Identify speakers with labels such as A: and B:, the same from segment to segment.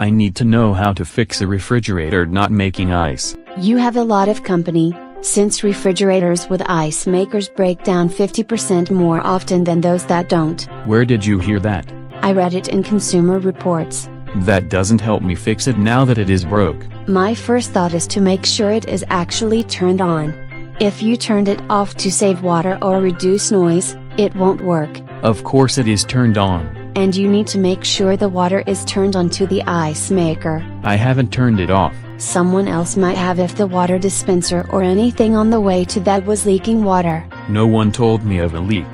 A: I need to know how to fix a refrigerator not making ice.
B: You have a lot of company, since refrigerators with ice makers break down 50% more often than those that don't.
A: Where did you hear that?
B: I read it in Consumer Reports.
A: That doesn't help me fix it now that it is broke.
B: My first thought is to make sure it is actually turned on. If you turned it off to save water or reduce noise, it won't work.
A: Of course it is turned on.
B: And you need to make sure the water is turned on to the ice maker.
A: I haven't turned it off.
B: Someone else might have if the water dispenser or anything on the way to that was leaking water.
A: No one told me of a leak.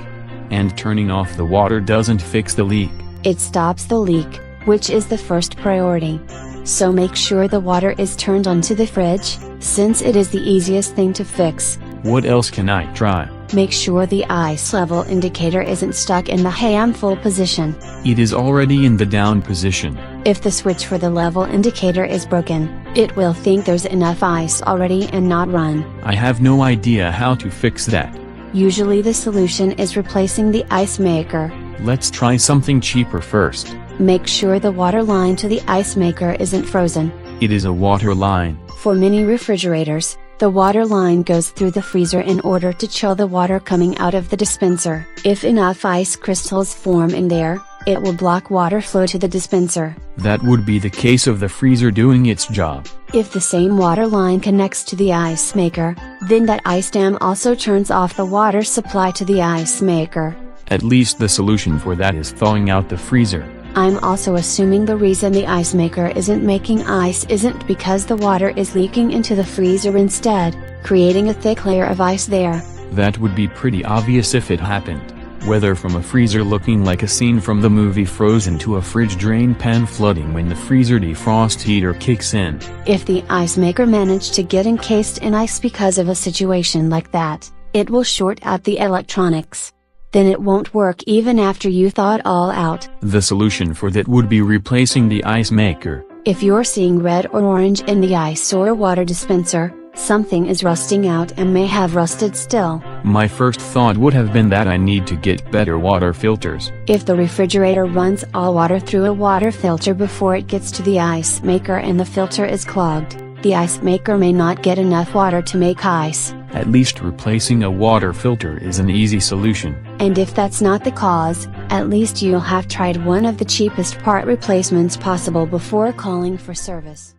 A: And turning off the water doesn't fix the leak.
B: It stops the leak, which is the first priority. So make sure the water is turned on to the fridge, since it is the easiest thing to fix.
A: What else can I try?
B: Make sure the ice level indicator isn't stuck in the full position.
A: It is already in the down position.
B: If the switch for the level indicator is broken, it will think there's enough ice already and not run.
A: I have no idea how to fix that.
B: Usually the solution is replacing the ice maker.
A: Let's try something cheaper first.
B: Make sure the water line to the ice maker isn't frozen.
A: It is a water line.
B: For many refrigerators, the water line goes through the freezer in order to chill the water coming out of the dispenser. If enough ice crystals form in there, it will block water flow to the dispenser.
A: That would be the case of the freezer doing its job.
B: If the same water line connects to the ice maker, then that ice dam also turns off the water supply to the ice maker.
A: At least the solution for that is thawing out the freezer.
B: I'm also assuming the reason the ice maker isn't making ice isn't because the water is leaking into the freezer instead, creating a thick layer of ice there.
A: That would be pretty obvious if it happened. Whether from a freezer looking like a scene from the movie Frozen to a fridge drain pan flooding when the freezer defrost heater kicks in.
B: If the ice maker managed to get encased in ice because of a situation like that, it will short out the electronics. Then it won't work even after you thaw it all out.
A: The solution for that would be replacing the ice maker.
B: If you're seeing red or orange in the ice or water dispenser, something is rusting out and may have rusted still.
A: My first thought would have been that I need to get better water filters.
B: If the refrigerator runs all water through a water filter before it gets to the ice maker and the filter is clogged, the ice maker may not get enough water to make ice.
A: At least replacing a water filter is an easy solution.
B: And if that's not the cause, at least you'll have tried one of the cheapest part replacements possible before calling for service.